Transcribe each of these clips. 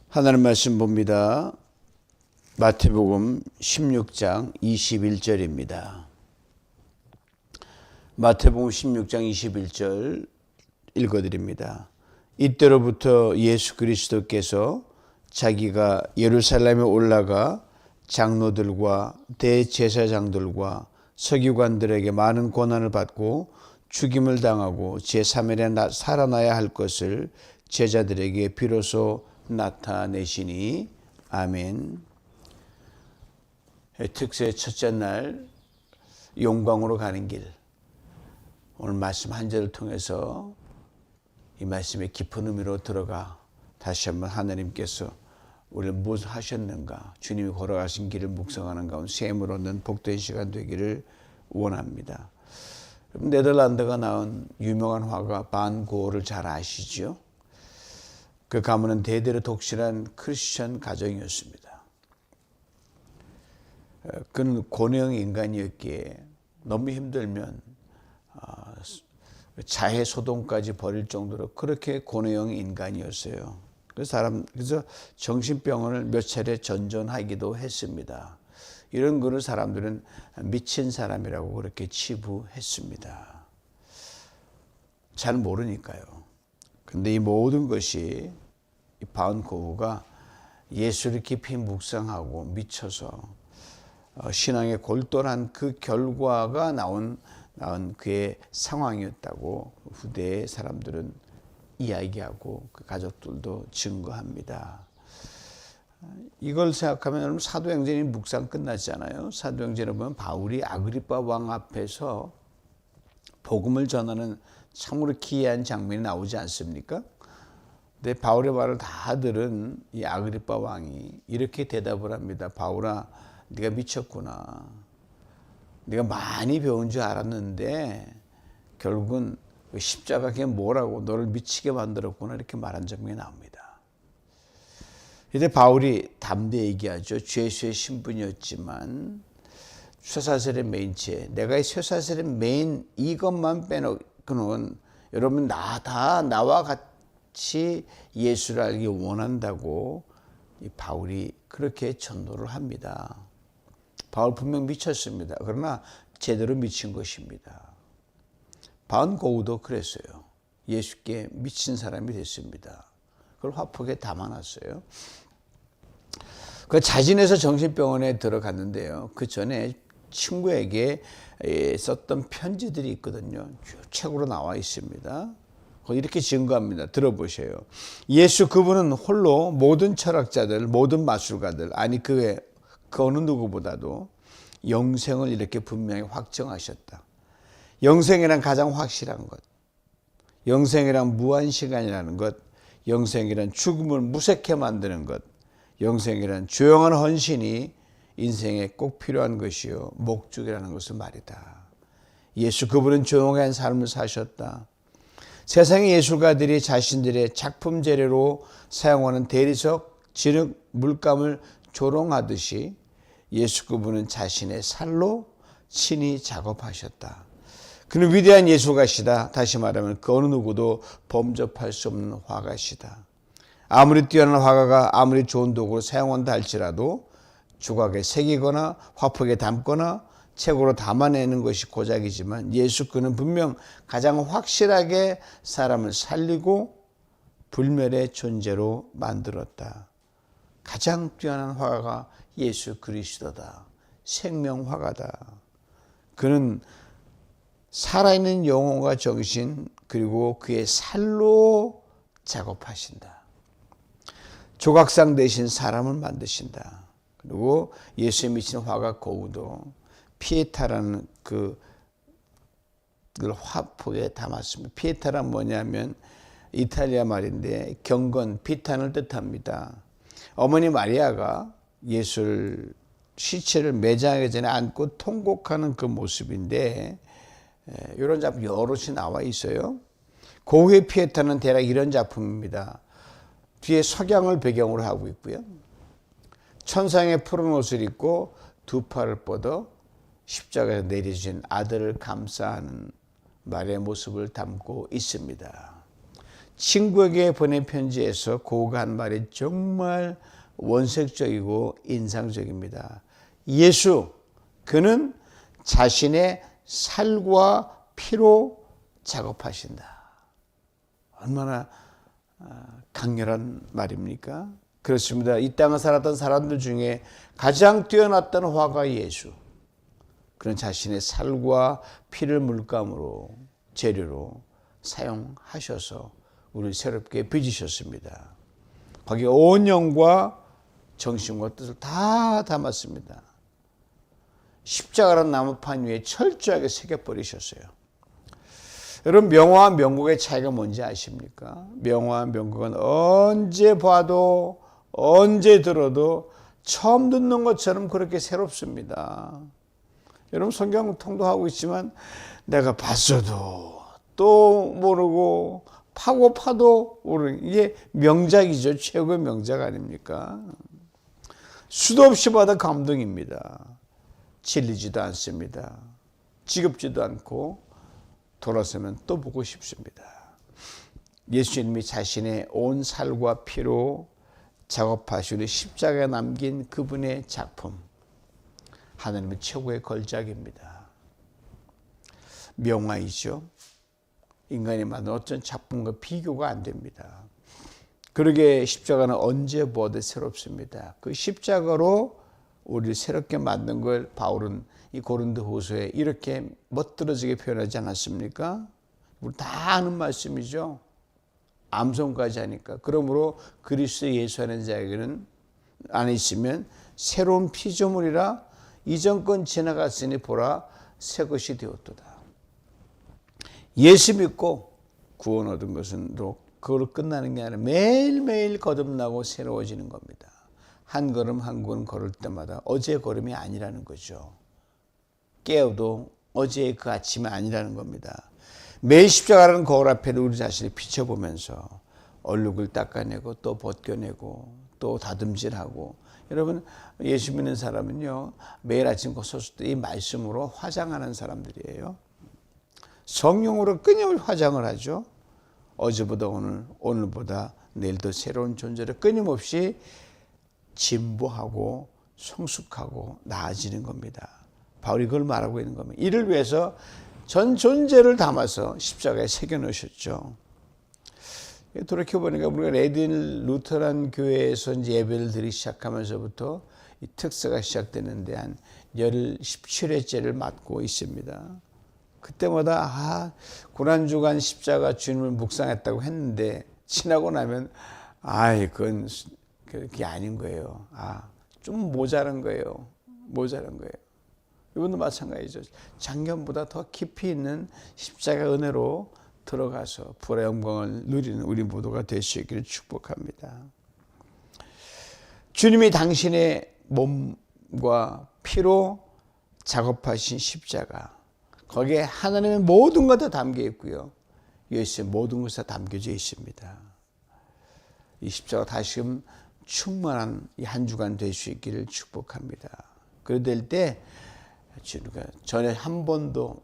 하나님 말씀 봅니다. 마태복음 16장 21절입니다. 마태복음 16장 21절 읽어드립니다. 이때로부터 예수 그리스도께서 자기가 예루살렘에 올라가 장로들과 대제사장들과 서기관들에게 많은 고난을 받고 죽임을 당하고 제3일에 살아나야 할 것을 제자들에게 비로소 나타내시니 아멘. 특세 첫째 날 용광으로 가는 길, 오늘 말씀 한 절을 통해서 이 말씀의 깊은 의미로 들어가 다시 한번 하나님께서 우리를 무엇을 하셨는가, 주님이 걸어가신 길을 묵상하는 가운데 샘을 얻는 복된 시간 되기를 원합니다. 네덜란드가 낳은 유명한 화가 반 고흐를 잘 아시죠? 그 가문은 대대로 독실한 크리스천 가정이었습니다. 그는 고뇌형 인간이었기에 너무 힘들면 자해 소동까지 벌일 정도로 그렇게 고뇌형 인간이었어요. 그래서 정신병원을 몇 차례 전전하기도 했습니다. 이런 그런 사람들은 미친 사람이라고 그렇게 치부했습니다. 잘 모르니까요. 근데 이 모든 것이 이 바운 고흐가 예수를 깊이 묵상하고 미쳐서 신앙에 골똘한 그 결과가 나온 그의 상황이었다고 후대의 사람들은 이야기하고 그 가족들도 증거합니다. 이걸 생각하면 여러분 사도행전이 묵상 끝나잖아요. 사도행전에 보면 바울이 아그리빠 왕 앞에서 복음을 전하는 참으로 기이한 장면이 나오지 않습니까? 근데 바울의 말을 다 들은 이 아그리빠 왕이 이렇게 대답을 합니다. 바울아, 네가 미쳤구나. 네가 많이 배운 줄 알았는데 결국은 십자가 그게 뭐라고 너를 미치게 만들었구나, 이렇게 말한 장면이 나옵니다. 이때 바울이 담대히 얘기하죠. 죄수의 신분이었지만 쇠사슬의 메인 채, 내가 이 쇠사슬의 메인 이것만 빼놓고는 여러분 나와 같이 예수를 알기 원한다고 이 바울이 그렇게 전도를 합니다. 바울 분명 미쳤습니다. 그러나 제대로 미친 것입니다. 바운 고흐도 그랬어요. 예수께 미친 사람이 됐습니다. 그걸 화폭에 담아놨어요. 그 자진해서 정신병원에 들어갔는데요. 그 전에 친구에게 썼던 편지들이 있거든요. 책으로 나와 있습니다. 이렇게 증거합니다. 들어보세요. 예수 그분은 홀로 모든 철학자들, 모든 마술가들, 아니 그 외 그 어느 누구보다도 영생을 이렇게 분명히 확정하셨다. 영생이란 가장 확실한 것, 영생이란 무한시간이라는 것, 영생이란 죽음을 무색해 만드는 것, 영생이란 조용한 헌신이 인생에 꼭 필요한 것이요 목적이라는 것을 말이다. 예수 그분은 조용한 삶을 사셨다. 세상의 예술가들이 자신들의 작품 재료로 사용하는 대리석, 진흙, 물감을 조롱하듯이 예수 그분은 자신의 살로 친히 작업하셨다. 그는 위대한 예술가시다. 다시 말하면 그 어느 누구도 범접할 수 없는 화가시다. 아무리 뛰어난 화가가 아무리 좋은 도구를 사용한다 할지라도 조각에 새기거나 화폭에 담거나 책으로 담아내는 것이 고작이지만 예수 그는 분명 가장 확실하게 사람을 살리고 불멸의 존재로 만들었다. 가장 뛰어난 화가가 예수 그리스도다. 생명화가다. 그는 살아있는 영혼과 정신 그리고 그의 살로 작업하신다. 조각상 대신 사람을 만드신다. 그리고 예수에 미친 화가 고흐도 피에타라는 그 화폭에 담았습니다. 피에타란 뭐냐면 이탈리아 말인데 경건, 비탄을 뜻합니다. 어머니 마리아가 예수를 시체를 매장하기 전에 안고 통곡하는 그 모습인데 이런 작품 여럿이 나와 있어요. 고흐의 피에타는 대략 이런 작품입니다. 뒤에 석양을 배경으로 하고 있고요. 천상의 푸른 옷을 입고 두 팔을 뻗어 십자가에 내려진 아들을 감싸는 마리아의 모습을 담고 있습니다. 친구에게 보낸 편지에서 고우가 한 말이 정말 원색적이고 인상적입니다. 예수, 그는 자신의 살과 피로 작업하신다. 얼마나 강렬한 말입니까? 그렇습니다. 이 땅에 살았던 사람들 중에 가장 뛰어났던 화가 예수. 그는 자신의 살과 피를 물감으로, 재료로 사용하셔서 우리를 새롭게 빚으셨습니다. 거기에 온 영과 정신과 뜻을 다 담았습니다. 십자가라는 나무판 위에 철저하게 새겨버리셨어요. 여러분, 명화와 명곡의 차이가 뭔지 아십니까? 명화와 명곡은 언제 봐도 언제 들어도 처음 듣는 것처럼 그렇게 새롭습니다. 여러분, 성경 통독하고 있지만 내가 봤어도 또 모르고 파고 파도 모르는, 이게 명작이죠. 최고의 명작 아닙니까? 수도 없이 받아 감동입니다. 질리지도 않습니다. 지겹지도 않고 돌아서면 또 보고 싶습니다. 예수님이 자신의 온 살과 피로 작업하시고 십자가에 남긴 그분의 작품, 하나님의 최고의 걸작입니다. 명화이죠. 인간이 만든 어떤 작품과 비교가 안 됩니다. 그러게 십자가는 언제 보아도 새롭습니다. 그 십자가로 우리를 새롭게 만든 걸 바울은 이 고린도후서에 이렇게 멋들어지게 표현하지 않았습니까? 우리 다 아는 말씀이죠. 암송까지 하니까. 그러므로 그리스도 예수 안에 자에게는 안에 있으면 새로운 피조물이라 이전 건 지나갔으니 보라 새 것이 되었도다. 예수 믿고 구원 얻은 것은 그걸로 끝나는 게 아니라 매일매일 거듭나고 새로워지는 겁니다. 한 걸음 한 걸음 걸을 때마다 어제의 걸음이 아니라는 거죠. 깨어도 어제의 그 아침이 아니라는 겁니다. 매일 십자가라는 거울 앞에 우리 자신을 비춰보면서 얼룩을 닦아내고 또 벗겨내고 또 다듬질하고, 여러분, 예수 믿는 사람은요, 매일 아침 섰을 때 이 말씀으로 화장하는 사람들이에요. 성령으로 끊임없이 화장을 하죠. 어제보다 오늘, 오늘보다 내일 더 새로운 존재를 끊임없이 진보하고 성숙하고 나아지는 겁니다. 바울이 그걸 말하고 있는 겁니다. 이를 위해서 전 존재를 담아서 십자가에 새겨놓으셨죠. 돌이켜보니까 우리가 레딘 루터란 교회에서 이제 예배를 드리기 시작하면서부터 이 특사가 시작되는데 한 17회째를 맡고 있습니다. 그때마다 고난주간 십자가 주님을 묵상했다고 했는데 지나고 나면 그건 그게 아닌 거예요. 좀 모자란 거예요. 모자란 거예요. 이분도 마찬가지죠. 작년보다 더 깊이 있는 십자가 은혜로 들어가서 부활의 영광을 누리는 우리 모두가 될 수 있기를 축복합니다. 주님이 당신의 몸과 피로 작업하신 십자가, 거기에 하나님의 모든 것 다 담겨 있고요. 예수의 모든 것이 다 담겨져 있습니다. 이 십자가 다시금 충만한 이 한 주간 될 수 있기를 축복합니다. 그래 될 때 우리가 전에 한 번도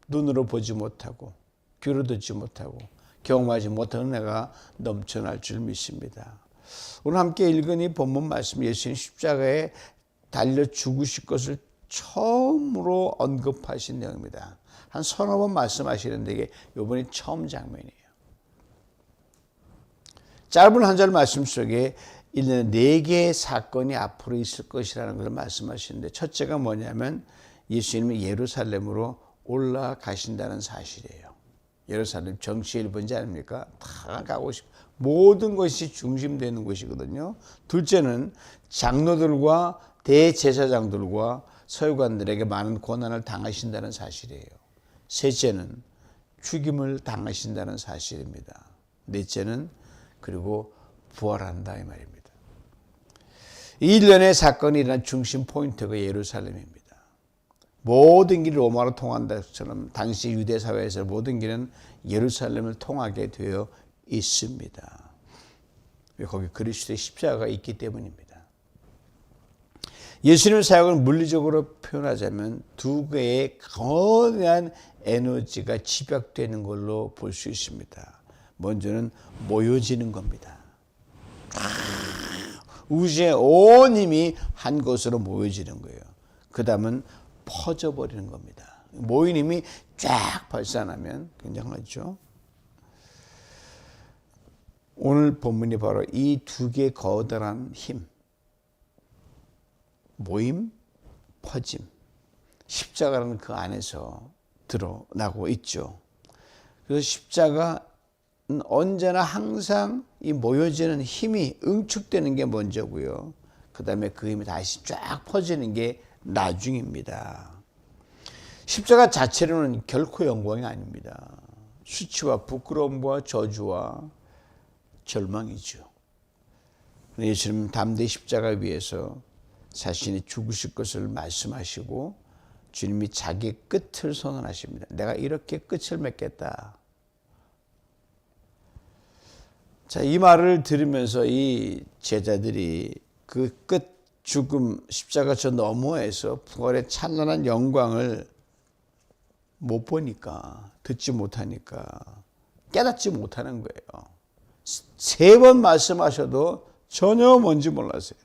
눈으로 보지 못하고 귀로 듣지 못하고 경험하지 못한 은혜가 넘쳐날 줄 믿습니다. 오늘 함께 읽은 이 본문 말씀, 예수님 십자가에 달려 죽으실 것을 처음으로 언급하신 내용입니다. 한 서너 번 말씀하시는데 이게 이번이 처음 장면이에요. 짧은 한 절 말씀 속에 1년에 4개의 사건이 앞으로 있을 것이라는 걸 말씀하시는데, 첫째가 뭐냐면 예수님이 예루살렘으로 올라가신다는 사실이에요. 예루살렘 정치의 1번지 아닙니까? 다 가고 싶고 모든 것이 중심되는 곳이거든요. 둘째는 장로들과 대제사장들과 서기관들에게 많은 고난을 당하신다는 사실이에요. 셋째는 죽임을 당하신다는 사실입니다. 넷째는 그리고 부활한다 이 말입니다. 이 일련의 사건이 일어난 중심 포인트가 예루살렘입니다. 모든 길이 로마로 통한다 것처럼 당시 유대 사회에서 모든 길은 예루살렘을 통하게 되어 있습니다. 거기 그리스도의 십자가가 있기 때문입니다. 예수님의 사역을 물리적으로 표현하자면 두 개의 거대한 에너지가 집약되는 걸로 볼 수 있습니다. 먼저는 모여지는 겁니다. 우주의 온 힘이 한 곳으로 모여지는 거예요. 그 다음은 퍼져버리는 겁니다. 모인 힘이 쫙 발산하면 굉장하죠. 오늘 본문이 바로 이 두 개의 거대한 힘, 모임, 퍼짐, 십자가라는 그 안에서 드러나고 있죠. 그래서 십자가는 언제나 항상 이 모여지는 힘이 응축되는 게 먼저고요. 그 다음에 그 힘이 다시 쫙 퍼지는 게 나중입니다. 십자가 자체로는 결코 영광이 아닙니다. 수치와 부끄러움과 저주와 절망이죠. 예수님은 담대히 십자가 위에서 자신이 죽으실 것을 말씀하시고 주님이 자기 끝을 선언하십니다. 내가 이렇게 끝을 맺겠다. 자, 이 말을 들으면서 이 제자들이 그 끝 죽음 십자가 저 너머에서 부활의 찬란한 영광을 못 보니까, 듣지 못하니까 깨닫지 못하는 거예요. 3번 말씀하셔도 전혀 뭔지 몰랐어요.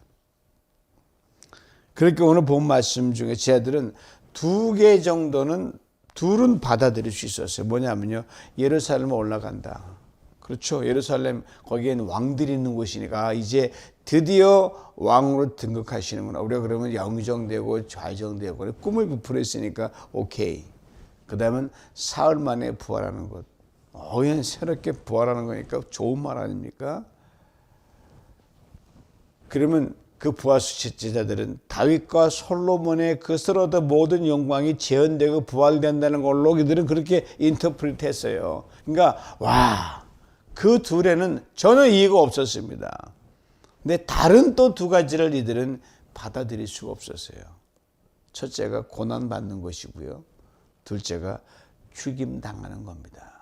그렇게 오늘 본 말씀 중에 제자들은 2개 정도는 둘은 받아들일 수 있었어요. 뭐냐면요, 예루살렘에 올라간다. 그렇죠. 예루살렘 거기에는 왕들이 있는 곳이니까 이제 드디어 왕으로 등극하시는구나. 우리가 그러면 영정되고 좌정되고 꿈을 부풀었으니까 오케이. 그 다음은 사흘 만에 부활하는 것. 그냥 새롭게 부활하는 거니까 좋은 말 아닙니까? 그러면 그 부활수 제자들은 다윗과 솔로몬의 그 쓰러던 모든 영광이 재현되고 부활된다는 걸로 그들은 그렇게 인터프리트 했어요. 그러니까 와, 그 둘에는 전혀 이해가 없었습니다. 근데 다른 또 2가지를 이들은 받아들일 수가 없었어요. 첫째가 고난받는 것이고요. 둘째가 죽임당하는 겁니다.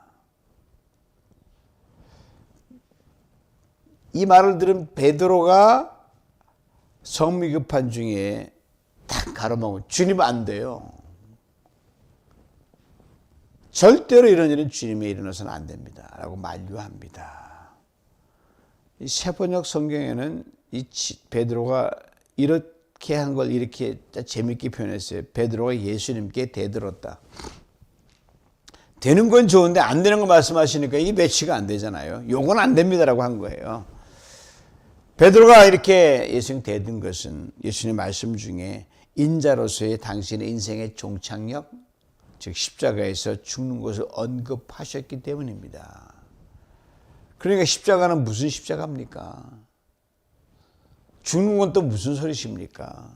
이 말을 들은 베드로가 성미 급한 중에 딱 가로막고 주님 안 돼요. 절대로 이런 일은 주님이 일어나서는 안 됩니다. 라고 만류합니다. 이 세번역 성경에는 이 베드로가 이렇게 한 걸 이렇게 재밌게 표현했어요. 베드로가 예수님께 대들었다. 되는 건 좋은데 안 되는 거 말씀하시니까 이게 매치가 안 되잖아요. 요건 안 됩니다라고 한 거예요. 베드로가 이렇게 예수님 대든 것은 예수님 말씀 중에 인자로서의 당신의 인생의 종착역, 즉 십자가에서 죽는 것을 언급하셨기 때문입니다. 그러니까 십자가는 무슨 십자가입니까? 죽는 건 또 무슨 소리십니까?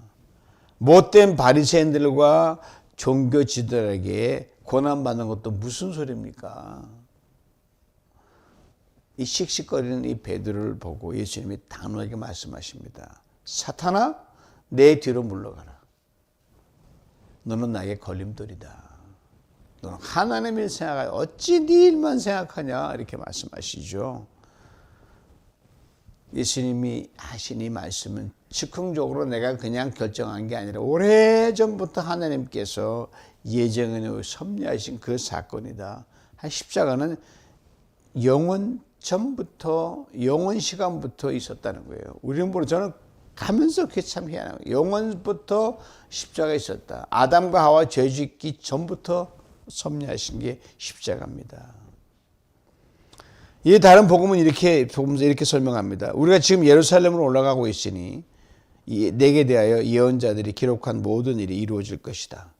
못된 바리새인들과 종교 지도자에게 고난받는 것도 무슨 소리입니까? 이 씩씩거리는 이 베드로를 보고 예수님이 단호하게 말씀하십니다. 사탄아, 내 뒤로 물러가라. 너는 나에게 걸림돌이다. 너는 하나님 일 생각하여 어찌 네 일만 생각하냐 이렇게 말씀하시죠. 예수님이 하신 이 말씀은 즉흥적으로 내가 그냥 결정한 게 아니라 오래전부터 하나님께서 예정에 섭리하신 그 사건이다. 십자가는 영원 전부터 영원 시간부터 있었다는 거예요. 우리는 모르 저는 가면서 그게 참 희한해요. 영원부터 십자가 있었다. 아담과 하와 죄 짓기 전부터 섭리하신 게 십자가입니다. 이 다른 복음은 이렇게 설명합니다. 우리가 지금 예루살렘으로 올라가고 있으니 내게 대하여 예언자들이 기록한 모든 일이 이루어질 것이다.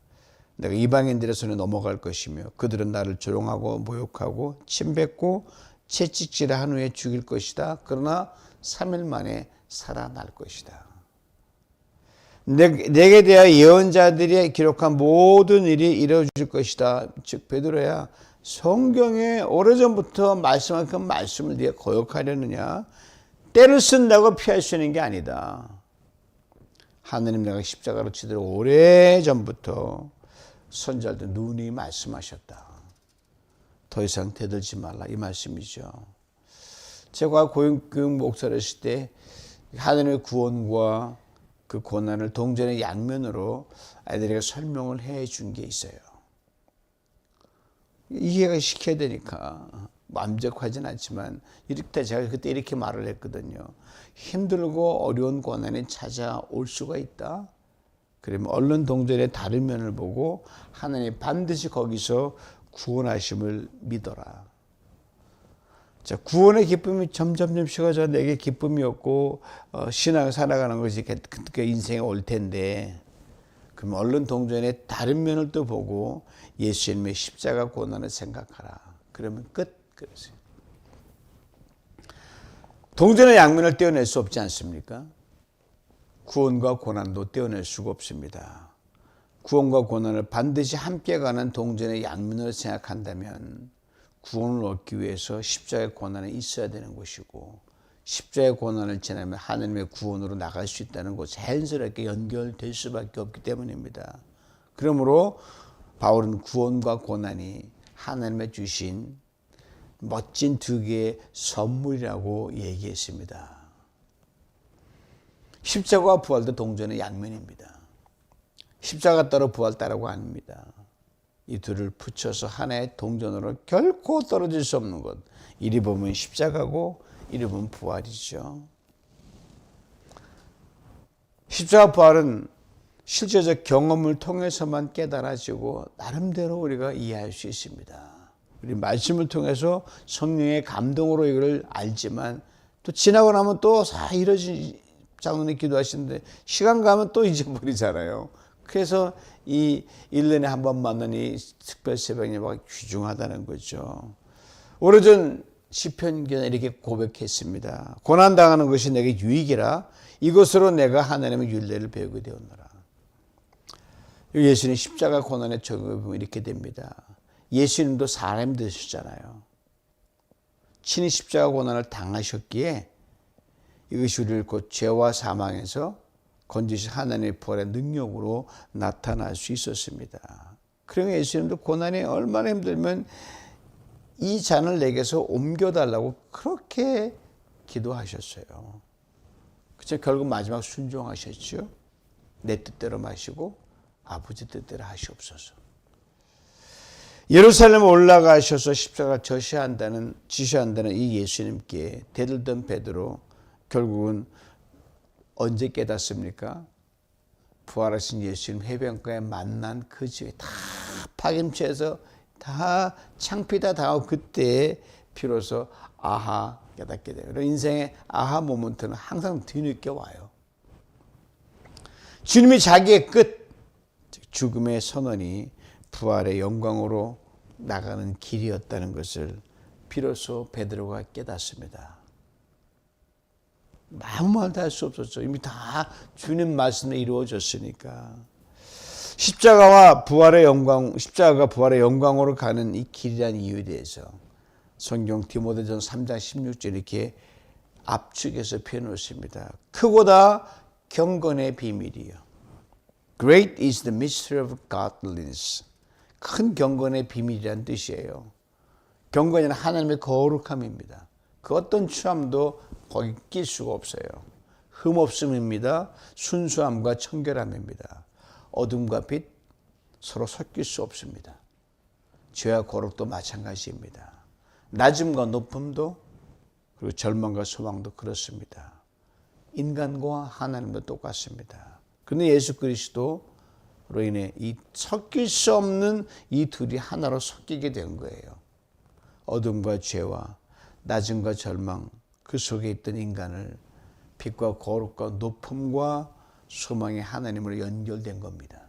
내가 이방인들의 손에 넘어갈 것이며 그들은 나를 조롱하고 모욕하고 침뱉고 채찍질을 한 후에 죽일 것이다. 그러나 3일 만에 살아날 것이다. 내게 대하여 예언자들이 기록한 모든 일이 이루어질 것이다. 즉 베드로야, 성경에 오래전부터 말씀한 그 말씀을 네가 거역하려느냐? 때를 쓴다고 피할 수 있는 게 아니다. 하느님 내가 십자가로 치도록 오래전부터 선지자들 눈이 말씀하셨다. 더 이상 대들지 말라 이 말씀이죠. 제가 고용교육 목사를 했을 때 하나님의 구원과 그 고난을 동전의 양면으로 아이들에게 설명을 해 준 게 있어요. 이해가 시켜야 되니까 완벽하진 않지만 이렇게 제가 그때 이렇게 말을 했거든요. 힘들고 어려운 고난이 찾아올 수가 있다. 그러면 얼른 동전의 다른 면을 보고 하나님 반드시 거기서 구원하심을 믿어라. 자, 구원의 기쁨이 점점 식어져 내게 기쁨이 없고 신앙을 살아가는 것이 그 인생에 올 텐데, 그럼 얼른 동전의 다른 면을 또 보고 예수님의 십자가 고난을 생각하라. 그러면 끝. 그러세요. 동전의 양면을 떼어낼 수 없지 않습니까? 구원과 고난도 떼어낼 수가 없습니다. 구원과 고난을 반드시 함께 가는 동전의 양면으로 생각한다면 구원을 얻기 위해서 십자가의 고난이 있어야 되는 것이고, 십자가의 고난을 지나면 하나님의 구원으로 나갈 수 있다는 것 자연스럽게 연결될 수밖에 없기 때문입니다. 그러므로 바울은 구원과 고난이 하나님의 주신 멋진 두 개의 선물이라고 얘기했습니다. 십자가와 부활도 동전의 양면입니다. 십자가 따로 부활 따라고 아닙니다. 이 둘을 붙여서 하나의 동전으로 결코 떨어질 수 없는 것. 이리 보면 십자가고 이리 보면 부활이죠. 십자가 부활은 실제적 경험을 통해서만 깨달아지고 나름대로 우리가 이해할 수 있습니다. 우리 말씀을 통해서 성령의 감동으로 이걸 알지만 또 지나고 나면 또 이러지 장로님 기도하시는데 시간 가면 또 잊어버리잖아요. 그래서 이 1년에 한 번 만나는 이 특별 새벽 예배가 귀중하다는 거죠. 오래전 시편기는 이렇게 고백했습니다. 고난당하는 것이 내게 유익이라 이것으로 내가 하나님의 율례를 배우게 되었노라. 예수님 십자가 고난의 적용을 보면 이렇게 됩니다. 예수님도 사람 되셨잖아요. 친히 십자가 고난을 당하셨기에 이것이 우리를 곧 죄와 사망에서 건지신 하나님의 부활의 능력으로 나타날 수 있었습니다. 그러면 예수님도 고난이 얼마나 힘들면 이 잔을 내게서 옮겨달라고 그렇게 기도하셨어요. 그쵸? 결국 마지막 순종하셨죠. 내 뜻대로 마시고 아버지 뜻대로 하시옵소서. 예루살렘에 올라가셔서 십자가 지시한다는 이 예수님께 대들던 베드로 결국은 언제 깨닫습니까? 부활하신 예수님 해변가에 만난 그 집에 다 파김치에서 다 창피다 당하고 그때 비로소 아하 깨닫게 돼요. 인생의 아하 모먼트는 항상 뒤늦게 와요. 주님이 자기의 끝, 죽음의 선언이 부활의 영광으로 나가는 길이었다는 것을 비로소 베드로가 깨닫습니다. 아무 말도 할 수 없었죠. 이미 다 주님 말씀에 이루어졌으니까. 십자가가 부활의 영광으로 가는 이 길이라는 이유에 대해서 성경 디모데전 3장 16절 이렇게 압축해서 표현했습니다. 크고다 경건의 비밀이요. Great is the mystery of godliness. 큰 경건의 비밀이라는 뜻이에요. 경건은 하나님의 거룩함입니다. 그 어떤 추함도 거기 낄 수가 없어요. 흠없음입니다. 순수함과 청결함입니다. 어둠과 빛 서로 섞일 수 없습니다. 죄와 거룩도 마찬가지입니다. 낮음과 높음도 그리고 절망과 소망도 그렇습니다. 인간과 하나님도 똑같습니다. 그런데 예수 그리스도로 인해 이 섞일 수 없는 이 둘이 하나로 섞이게 된 거예요. 어둠과 죄와 낮음과 절망 그 속에 있던 인간을 빛과 거룩과 높음과 소망의 하나님으로 연결된 겁니다.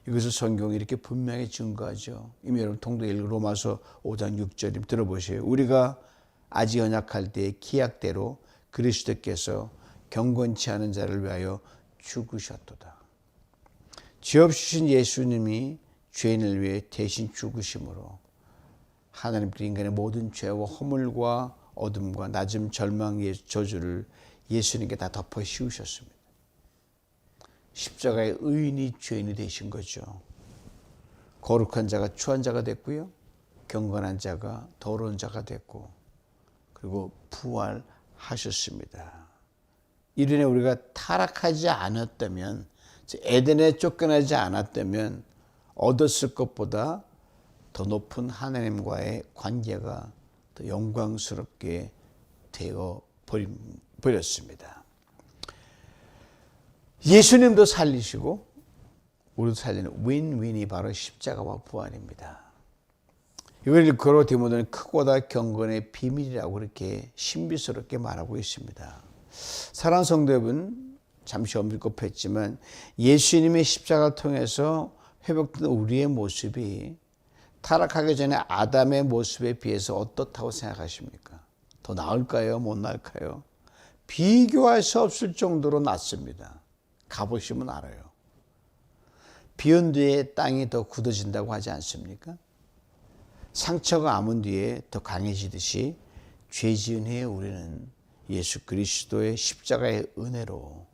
이것을 성경이 이렇게 분명히 증거하죠. 이미 여러분 통독 읽은 로마서 5장 6절 들어보세요. 우리가 아직 연약할 때의 기약대로 그리스도께서 경건치 않은 자를 위하여 죽으셨도다. 죄 없으신 예수님이 죄인을 위해 대신 죽으심으로 하나님께서 인간의 모든 죄와 허물과 어둠과 낮음, 절망의 저주를 예수님께 다 덮어 씌우셨습니다. 십자가의 의인이 죄인이 되신 거죠. 거룩한 자가 추한 자가 됐고요. 경건한 자가 더러운 자가 됐고 그리고 부활하셨습니다. 이른에 우리가 타락하지 않았다면 에덴에 쫓겨나지 않았다면 얻었을 것보다 더 높은 하나님과의 관계가 더 영광스럽게 되어 버렸습니다. 예수님도 살리시고 우리도 살리는 윈윈이 바로 십자가와 부활입니다. 이걸 거로 디모데는 크고다 경건의 비밀이라고 그렇게 신비스럽게 말하고 있습니다. 사랑하는 성도 여러분, 잠시 언급했지만 예수님의 십자가를 통해서 회복된 우리의 모습이 타락하기 전에 아담의 모습에 비해서 어떻다고 생각하십니까? 더 나을까요? 못 나을까요? 비교할 수 없을 정도로 낫습니다. 가보시면 알아요. 비온 뒤에 땅이 더 굳어진다고 하지 않습니까? 상처가 아문 뒤에 더 강해지듯이 죄 지은 후에 우리는 예수 그리스도의 십자가의 은혜로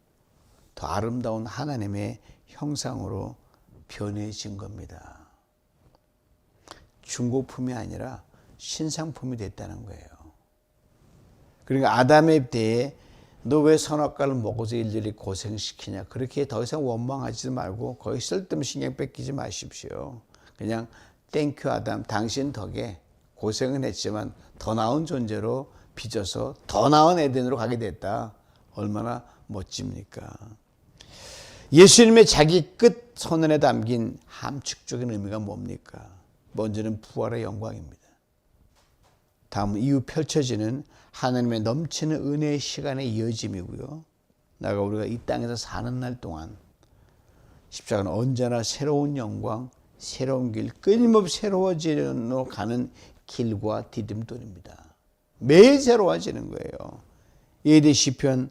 더 아름다운 하나님의 형상으로 변해진 겁니다. 중고품이 아니라 신상품이 됐다는 거예요. 그러니까 아담에 대해 너 왜 선악과를 먹어서 일일이 고생시키냐, 그렇게 더 이상 원망하지 말고 거의 쓸데없는 신경 뺏기지 마십시오. 그냥 땡큐 아담, 당신 덕에 고생은 했지만 더 나은 존재로 빚어서 더 나은 에덴으로 가게 됐다. 얼마나 멋집니까? 예수님의 자기 끝 선언에 담긴 함축적인 의미가 뭡니까? 먼저는 부활의 영광입니다. 다음은 이후 펼쳐지는 하나님의 넘치는 은혜의 시간의 이어짐이고요. 우리가 이 땅에서 사는 날 동안 십자가는 언제나 새로운 영광, 새로운 길, 끊임없이 새로워지는 가는 길과 디딤돌입니다. 매일 새로워지는 거예요. 이에 대해 시편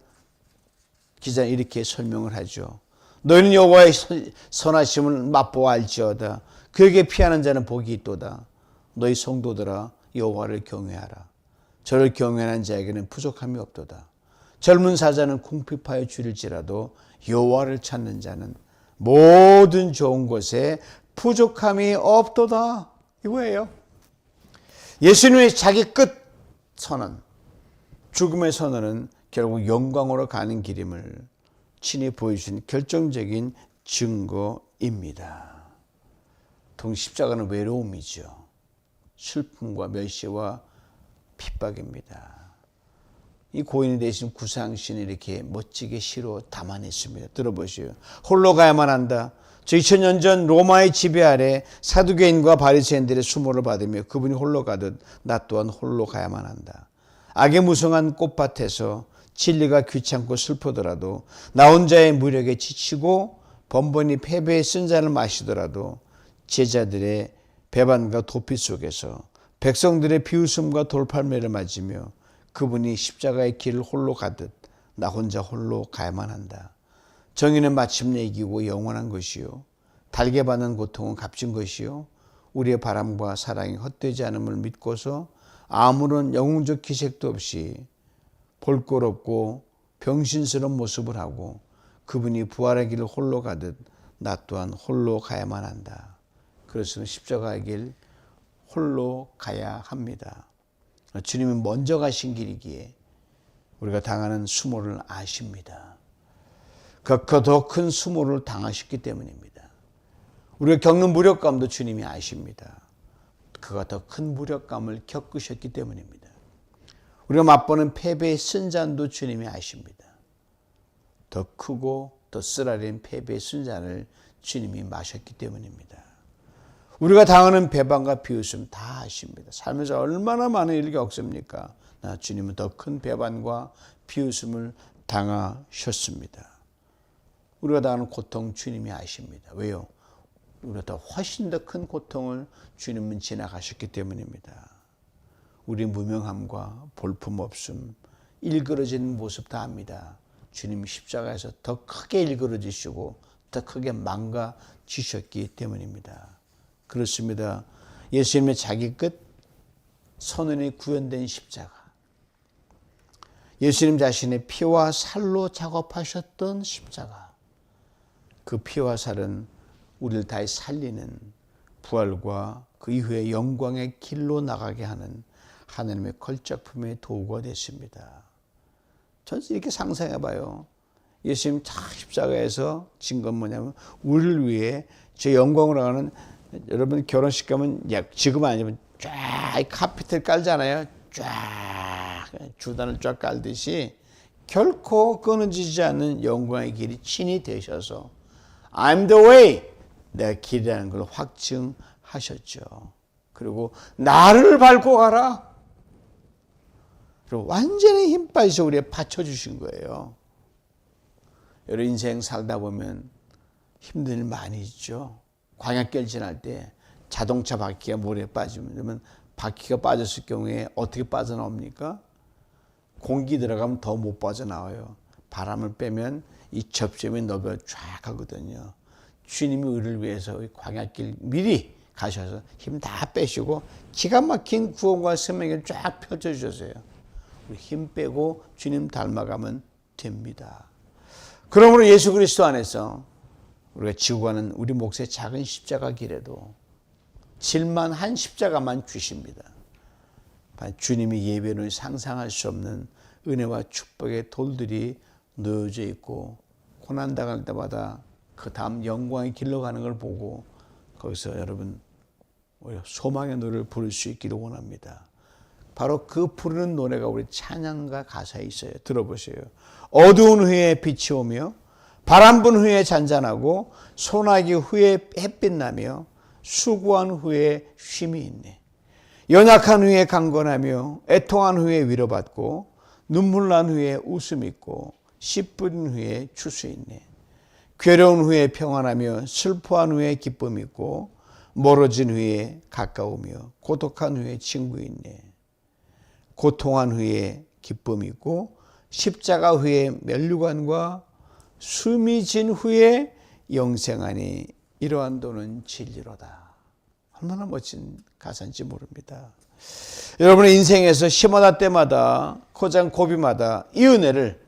기자는 이렇게 설명을 하죠. 너희는 여호와의 선하심을 맛보아 알지어다. 그에게 피하는 자는 복이 있도다. 너희 성도들아 여호와를 경외하라. 저를 경외하는 자에게는 부족함이 없도다. 젊은 사자는 궁핍하여 줄일지라도 여호와를 찾는 자는 모든 좋은 것에 부족함이 없도다. 이거예요. 예수님의 자기 끝 선언, 죽음의 선언은 결국 영광으로 가는 길임을 친히 보여주신 결정적인 증거입니다. 십자가는 외로움이죠. 슬픔과 멸시와 핍박입니다. 이 고인이 되신 구상신이 이렇게 멋지게 시로 담아냈습니다. 들어보시오. 홀로 가야만 한다. 저 2000년 전 로마의 지배 아래 사두개인과 바리새인들의 수모를 받으며 그분이 홀로 가듯 나 또한 홀로 가야만 한다. 악의 무성한 꽃밭에서 진리가 귀찮고 슬프더라도 나 혼자의 무력에 지치고 번번이 패배의 쓴잔을 마시더라도 제자들의 배반과 도피 속에서 백성들의 비웃음과 돌팔매를 맞으며 그분이 십자가의 길을 홀로 가듯 나 혼자 홀로 가야만 한다. 정의는 마침내 이기고 영원한 것이요 달게 받는 고통은 값진 것이요 우리의 바람과 사랑이 헛되지 않음을 믿고서 아무런 영웅적 기색도 없이 볼거롭고 병신스러운 모습을 하고 그분이 부활의 길을 홀로 가듯 나 또한 홀로 가야만 한다. 그래서 십자가의 길 홀로 가야 합니다. 주님은 먼저 가신 길이기에 우리가 당하는 수모를 아십니다. 그가 더 큰 수모를 당하셨기 때문입니다. 우리가 겪는 무력감도 주님이 아십니다. 그가 더 큰 무력감을 겪으셨기 때문입니다. 우리가 맛보는 패배의 쓴잔도 주님이 아십니다. 더 크고 더 쓰라린 패배의 쓴잔을 주님이 마셨기 때문입니다. 우리가 당하는 배반과 비웃음 다 아십니다. 살면서 얼마나 많은 일을 겪습니까? 주님은 더 큰 배반과 비웃음을 당하셨습니다. 우리가 당하는 고통 주님이 아십니다. 왜요? 우리가 더 훨씬 더 큰 고통을 주님은 지나가셨기 때문입니다. 우리 무명함과 볼품없음, 일그러진 모습 다 압니다. 주님 십자가에서 더 크게 일그러지시고 더 크게 망가지셨기 때문입니다. 그렇습니다. 예수님의 자기 끝 선언이 구현된 십자가. 예수님 자신의 피와 살로 작업하셨던 십자가. 그 피와 살은 우리를 다시 살리는 부활과 그 이후에 영광의 길로 나가게 하는 하나님의 걸작품의 도구가 됐습니다. 저는 이렇게 상상해 봐요. 예수님 십자가에서 진 건 뭐냐면 우리를 위해 저 영광으로 가는 여러분 결혼식 가면 지금 아니면 쫙 카페트를 깔잖아요. 쫙 주단을 쫙 깔듯이 결코 끊어지지 않는 영광의 길이 친히 되셔서 I'm the way, 내가 길이라는 걸 확증하셨죠. 그리고 나를 밟고 가라. 그리고 완전히 힘 빠지셔 우리에 받쳐주신 거예요. 여러분 인생 살다 보면 힘든 일 많이 있죠. 광야길 지날 때 자동차 바퀴가 물에 빠지면 그러면 바퀴가 빠졌을 경우에 어떻게 빠져나옵니까? 공기 들어가면 더 못 빠져나와요. 바람을 빼면 이 접점이 넓어 쫙 하거든요. 주님이 우리를 위해서 광야길 미리 가셔서 힘 다 빼시고 기가 막힌 구원과 생명을 쫙 펼쳐주셨어요. 우리 힘 빼고 주님 닮아가면 됩니다. 그러므로 예수 그리스도 안에서 우리가 지고 가는 우리 몫의 작은 십자가 길에도 질만 한 십자가만 주십니다. 주님이 예배는 상상할 수 없는 은혜와 축복의 돌들이 놓여져 있고 고난당할 때마다 그 다음 영광의 길로 가는 걸 보고 거기서 여러분 소망의 노래를 부를 수 있기를 원합니다. 바로 그 부르는 노래가 우리 찬양가 가사에 있어요. 들어보세요. 어두운 후에 빛이 오며 바람 분 후에 잔잔하고 소나기 후에 햇빛 나며 수고한 후에 쉼이 있네. 연약한 후에 강건하며 애통한 후에 위로받고 눈물 난 후에 웃음이 있고 씨 뿌린 후에 추수 있네. 괴로운 후에 평안하며 슬퍼한 후에 기쁨이 있고 멀어진 후에 가까우며 고독한 후에 친구 있네. 고통한 후에 기쁨이 있고 십자가 후에 면류관과 숨이 진 후에 영생하니 이러한 도는 진리로다. 얼마나 멋진 가사인지 모릅니다. 여러분의 인생에서 시마다 때마다 고장 고비마다 이 은혜를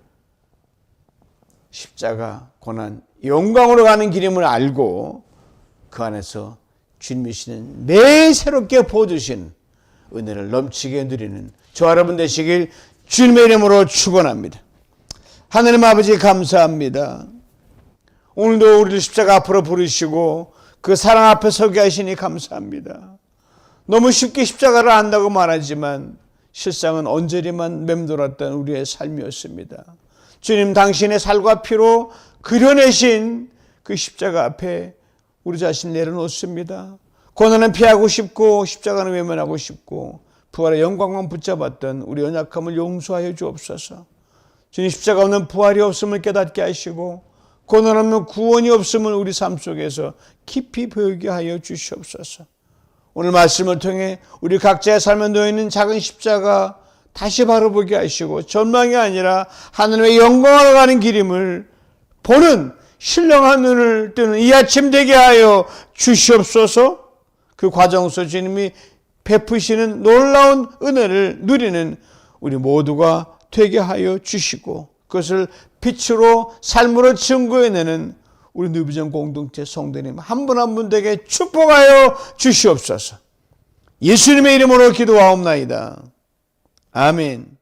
십자가 고난 영광으로 가는 길임을 알고 그 안에서 주님이시는 매 새롭게 부어주신 은혜를 넘치게 누리는 저와 여러분 되시길 주님의 이름으로 축원합니다. 하나님 아버지 감사합니다. 오늘도 우리를 십자가 앞으로 부르시고 그 사랑 앞에 서게 하시니 감사합니다. 너무 쉽게 십자가를 안다고 말하지만 실상은 언저리만 맴돌았던 우리의 삶이었습니다. 주님 당신의 살과 피로 그려내신 그 십자가 앞에 우리 자신 내려놓습니다. 고난은 피하고 싶고 십자가는 외면하고 싶고 부활의 영광만 붙잡았던 우리 연약함을 용서하여 주옵소서. 주님 십자가 없는 부활이 없음을 깨닫게 하시고 고난 없는 구원이 없음을 우리 삶 속에서 깊이 배우게 하여 주시옵소서. 오늘 말씀을 통해 우리 각자의 삶에 놓여있는 작은 십자가 다시 바라보게 하시고 전망이 아니라 하나님의 영광으로 가는 길임을 보는 신령한 눈을 뜨는 이 아침 되게 하여 주시옵소서. 그 과정 속 주님이 베푸시는 놀라운 은혜를 누리는 우리 모두가 되게 하여 주시고 그것을 빛으로 삶으로 증거해내는 우리 누비전 공동체 성도님 한 분 한 분 되게 축복하여 주시옵소서. 예수님의 이름으로 기도하옵나이다. 아멘.